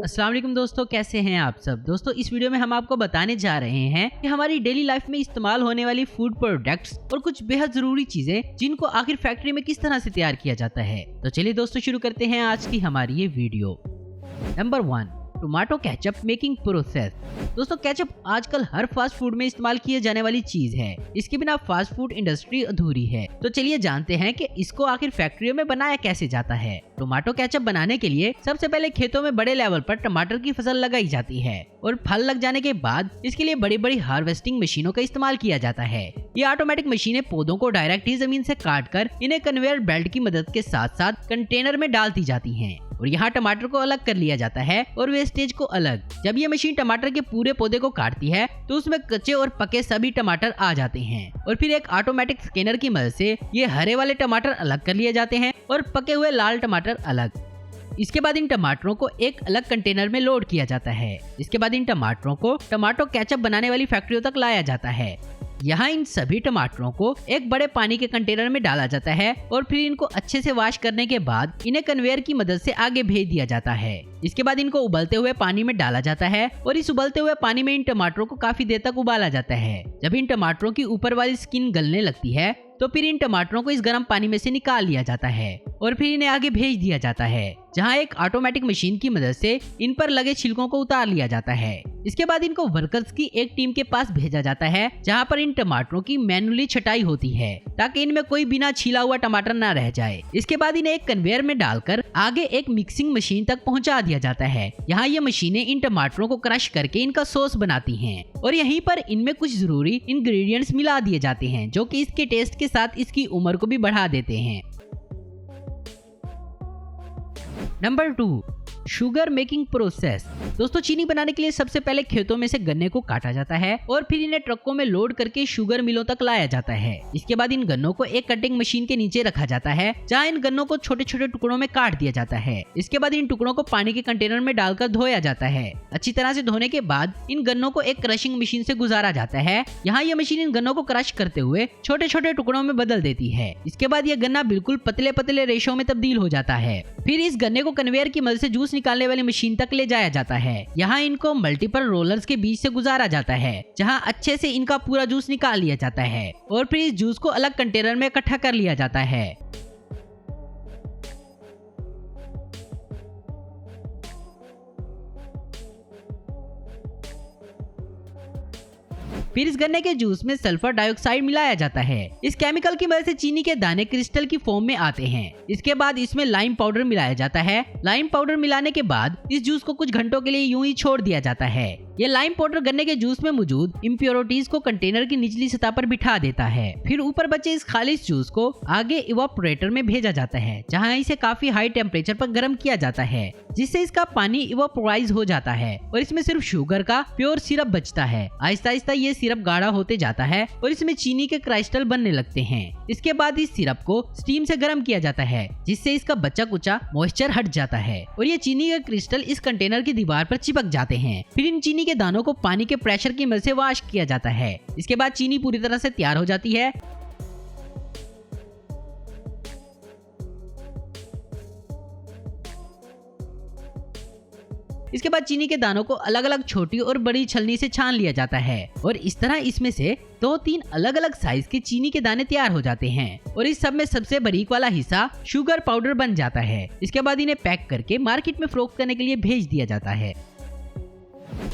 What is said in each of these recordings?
अस्सलाम वालेकुम दोस्तों, कैसे हैं आप सब। दोस्तों इस वीडियो में हम आपको बताने जा रहे हैं कि हमारी डेली लाइफ में इस्तेमाल होने वाली फूड प्रोडक्ट्स और कुछ बेहद जरूरी चीजें जिनको आखिर फैक्ट्री में किस तरह से तैयार किया जाता है। तो चलिए दोस्तों शुरू करते हैं आज की हमारी ये video. Number 1, tomato ketchup making process. दोस्तों केचप आजकल हर फास्ट फूड में इस्तेमाल किए जाने वाली चीज है। इसके बिना फास्ट फूड इंडस्ट्री अधूरी है। तो चलिए जानते हैं कि इसको आखिर फैक्ट्रियों में बनाया कैसे जाता है। टोमेटो केचप बनाने के लिए सबसे पहले खेतों में बड़े लेवल पर टमाटर की फसल लगाई जाती है और फल लग जाने के बाद इसके लिए बड़ी बड़ी हार्वेस्टिंग मशीनों का इस्तेमाल किया जाता है। ये ऑटोमेटिक मशीनें पौधों को डायरेक्ट ही जमीन से काट कर इन्हें कन्वेयर बेल्ट की मदद के साथ साथ कंटेनर में डालती जाती हैं और यहाँ टमाटर को अलग कर लिया जाता है और वेस्टेज को अलग। जब ये मशीन टमाटर के पूरे पौधे को काटती है तो उसमें कच्चे और पके सभी टमाटर आ जाते हैं और फिर एक ऑटोमेटिक स्कैनर की मदद से ये हरे वाले टमाटर अलग कर लिए जाते हैं और पके हुए लाल टमाटर अलग। इसके बाद इन टमाटरों को एक अलग कंटेनर में लोड किया जाता है। इसके बाद इन टमाटरों को टमाटो केचप बनाने वाली फैक्ट्रियों तक लाया जाता है। यहाँ इन सभी टमाटरों को एक बड़े पानी के कंटेनर में डाला जाता है और फिर इनको अच्छे से वॉश करने के बाद इन्हें कन्वेयर की मदद से आगे भेज दिया जाता है। इसके बाद इनको उबलते हुए पानी में डाला जाता है और इस उबलते हुए पानी में इन टमाटरों को काफी देर तक उबाला जाता है। जब इन टमाटरों की ऊपर वाली स्किन गलने लगती है तो फिर इन टमाटरों को इस गर्म पानी में से निकाल लिया जाता है और फिर इन्हें आगे भेज दिया जाता है, जहां एक ऑटोमेटिक मशीन की मदद से इन पर लगे छिलकों को उतार लिया जाता है। इसके बाद इनको वर्कर्स की एक टीम के पास भेजा जाता है, जहां पर इन टमाटरों की मैनुअली छटाई होती है ताकि इनमें कोई बिना छीला हुआ टमाटर न रह जाए। इसके बाद इन्हें एक कन्वेयर में डालकर आगे एक मिक्सिंग मशीन तक पहुंचा दिया जाता है। यहाँ ये मशीनें इन टमाटरों को क्रश करके इनका सॉस बनाती हैं और यहीं पर इनमें कुछ जरूरी इंग्रेडिएंट्स मिला दिए जाते हैं जो कि इसके टेस्ट के साथ इसकी उम्र को भी बढ़ा देते हैं। Number 2, sugar making process. दोस्तों चीनी बनाने के लिए सबसे पहले खेतों में से गन्ने को काटा जाता है और फिर इन्हें ट्रकों में लोड करके शुगर मिलों तक लाया जाता है। इसके बाद इन गन्नों को एक कटिंग मशीन के नीचे रखा जाता है, जहां इन गन्नों को छोटे छोटे टुकड़ों में काट दिया जाता है। इसके बाद इन टुकड़ों को पानी के कंटेनर में डालकर धोया जाता है। अच्छी तरह से धोने के बाद इन गन्नों को एक क्रशिंग मशीन से गुजारा जाता है। यहाँ ये मशीन इन गन्नों को क्रश करते हुए छोटे छोटे टुकड़ों में बदल देती है। इसके बाद ये गन्ना बिल्कुल पतले पतले रेशों में तब्दील हो जाता है। फिर इस गन्ने को कन्वेयर की मदद से जूस निकालने वाली मशीन तक ले जाया जाता है। यहाँ इनको मल्टीपल रोलर्स के बीच से गुजारा जाता है, जहाँ अच्छे से इनका पूरा जूस निकाल लिया जाता है और फिर इस जूस को अलग कंटेनर में इकट्ठा कर लिया जाता है। फिर इस गन्ने के जूस में सल्फर डाइऑक्साइड मिलाया जाता है। इस केमिकल की मदद से चीनी के दाने क्रिस्टल की फॉर्म में आते हैं। इसके बाद इसमें लाइम पाउडर मिलाया जाता है। लाइम पाउडर मिलाने के बाद इस जूस को कुछ घंटों के लिए यूं ही छोड़ दिया जाता है। ये लाइम पाउडर गन्ने के जूस में मौजूद इम्प्योरिटीज को कंटेनर की निचली सतह पर बिठा देता है। फिर ऊपर बचे इस खालिश जूस को आगे इवापोरेटर में भेजा जाता है, जहाँ इसे काफी हाई टेम्परेचर पर गर्म किया जाता है, जिससे इसका पानी इवापोराइज हो जाता है और इसमें सिर्फ शुगर का प्योर सिरप बचता है। आहिस्ता आहिस्ता ये सिरप गाढ़ा होते जाता है और इसमें चीनी के क्राइस्टल बनने लगते हैं। इसके बाद इस सिरप को स्टीम से गर्म किया जाता है, जिससे इसका बचा कुचा मॉइस्चर हट जाता है और ये चीनी के क्रिस्टल इस कंटेनर की दीवार पर चिपक जाते हैं। फिर इन चीनी के दानों को पानी के प्रेशर की मदद से वॉश किया जाता है। इसके बाद चीनी पूरी तरह से तैयार हो जाती है। इसके बाद चीनी के दानों को अलग अलग छोटी और बड़ी छलनी से छान लिया जाता है और इस तरह इसमें से 2-3 अलग अलग साइज के चीनी के दाने तैयार हो जाते हैं और इस सब में सबसे बारीक वाला हिस्सा शुगर पाउडर बन जाता है। इसके बाद इन्हें पैक करके मार्केट में फरोख्त करने के लिए भेज दिया जाता है।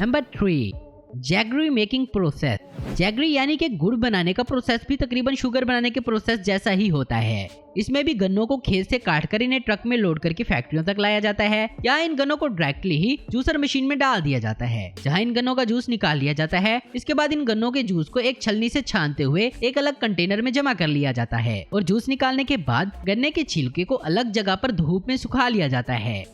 Number 3, jaggery making process. Jaggery यानी कि गुड़ बनाने का प्रोसेस भी तकरीबन शुगर बनाने के प्रोसेस जैसा ही होता है। इसमें भी गन्नों को खेत से काटकर इन्हें ट्रक में लोड करके फैक्ट्रियों तक लाया जाता है। या इन गन्नों को डायरेक्टली ही जूसर मशीन में डाल दिया जाता है, जहां इन गन्नों का जूस निकाल लिया जाता है। इसके बाद इन गन्नों के जूस को एक छलनी से छानते हुए एक अलग कंटेनर में जमा कर लिया जाता है और जूस निकालने के बाद गन्ने के छिलके को अलग जगह पर धूप में सुखा लिया जाता है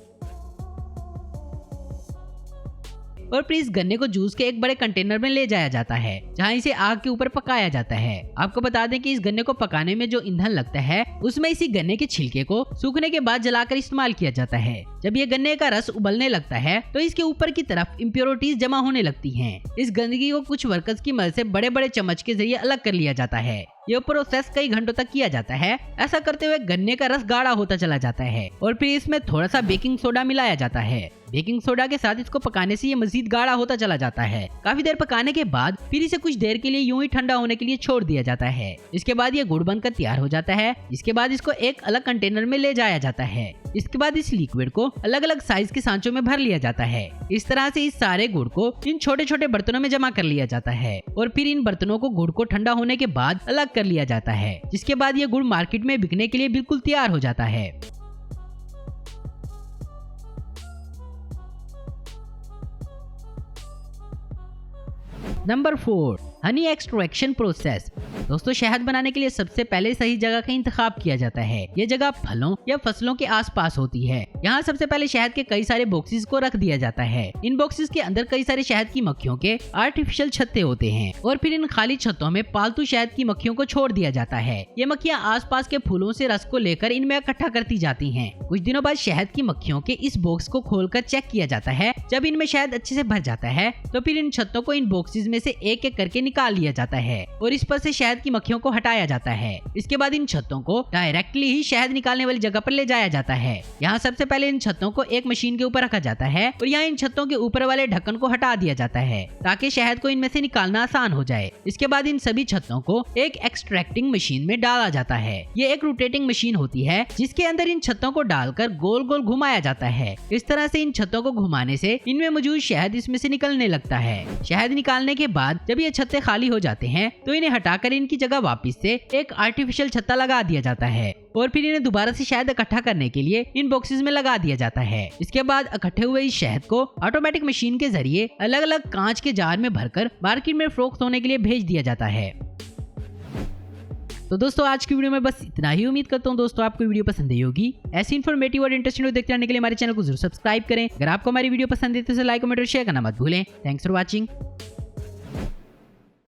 और फिर इस गन्ने को जूस के एक बड़े कंटेनर में ले जाया जाता है, जहां इसे आग के ऊपर पकाया जाता है। आपको बता दें कि इस गन्ने को पकाने में जो ईंधन लगता है उसमें इसी गन्ने के छिलके को सूखने के बाद जलाकर इस्तेमाल किया जाता है। जब ये गन्ने का रस उबलने लगता है तो इसके ऊपर की तरफ इम्प्योरिटीज जमा होने लगती हैं। इस गंदगी को कुछ वर्कर्स की मदद से बड़े बड़े चम्मच के जरिए अलग कर लिया जाता है। यह प्रोसेस कई घंटों तक किया जाता है। ऐसा करते हुए गन्ने का रस गाढ़ा होता चला जाता है और फिर इसमें थोड़ा सा बेकिंग सोडा मिलाया जाता है। बेकिंग सोडा के साथ इसको पकाने से ये मजीद गाढ़ा होता चला जाता है। काफी देर पकाने के बाद फिर इसे कुछ देर के लिए यूं ही ठंडा होने के लिए छोड़ दिया जाता है। इसके बाद ये गुड़ बनकर तैयार हो जाता है। इसके बाद इसको एक अलग कंटेनर में ले जाया जाता है। इसके बाद इस लिक्विड को अलग अलग साइज के सांचों में भर लिया जाता है। इस तरह से इस सारे गुड़ को इन छोटे छोटे बर्तनों में जमा कर लिया जाता है और फिर इन बर्तनों को गुड़ को ठंडा होने के बाद अलग कर लिया जाता है, जिसके बाद ये गुड़ मार्केट में बिकने के लिए बिल्कुल तैयार हो जाता है। Number 4, Honey extraction process. दोस्तों, शहद बनाने के लिए सबसे पहले सही जगह का इंतखाब किया जाता है। ये जगह फलों या फसलों के आसपास होती है। यहाँ सबसे पहले शहद के कई सारे बॉक्सेस को रख दिया जाता है। इन बॉक्सेस के अंदर कई सारे शहद की मक्खियों के आर्टिफिशियल छत्ते होते हैं और फिर इन खाली छत्तों में पालतू शहद की मक्खियों को छोड़ दिया जाता है। ये मक्खियाँ आसपास के फूलों से रस को लेकर इनमें इकट्ठा करती जाती हैं। कुछ दिनों बाद शहद की मक्खियों के इस बॉक्स को खोलकर चेक किया जाता है। जब इनमें शहद अच्छे से भर जाता है तो फिर इन छत्तों को इन बॉक्सेस में से एक एक करके निकाल लिया जाता है और इस पर से शहद की मक्खियों को हटाया जाता है। इसके बाद इन छत्तों को डायरेक्टली ही शहद निकालने वाली जगह पर ले जाया जाता है। यहाँ सबसे पहले इन छत्तों को एक मशीन के ऊपर रखा जाता है और यहाँ इन छत्तों के ऊपर वाले ढक्कन को हटा दिया जाता है ताकि शहद को इनमें से निकालना आसान हो जाए। इसके बाद इन सभी छत्तों को एक एक्सट्रैक्टिंग मशीन में डाला जाता है। ये एक रोटेटिंग मशीन होती है जिसके अंदर इन छत्तों को डालकर गोल गोल घुमाया जाता है। इस तरह से इन छत्तों को घुमाने से इनमें मौजूद शहद इसमें से निकलने लगता है। शहद निकालने के बाद जब ये छत्ते खाली हो जाते हैं तो इन्हें हटाकर इनकी जगह वापस से एक आर्टिफिशियल छत्ता लगा दिया जाता है और फिर इन्हें दोबारा से शहद इकट्ठा करने के लिए इन बॉक्सेस में लगा दिया जाता है। इसके बाद इकट्ठे हुए इस शहद को ऑटोमेटिक मशीन के जरिए अलग अलग कांच के जार में भरकर मार्केट में फरोख्त होने के लिए भेज दिया जाता है। तो दोस्तों, आज की वीडियो में बस इतना ही। उम्मीद करता हूँ दोस्तों आपको वीडियो पसंद आई होगी। ऐसी इन्फॉर्मेटिव और इंटरेस्टिंग वीडियो देखते रहने के लिए हमारे चैनल को जरूर सब्सक्राइब करें। अगर आपको हमारी वीडियो पसंद है तो इसे लाइक, कमेंट और शेयर करना मत भूलें। Thanks for watching.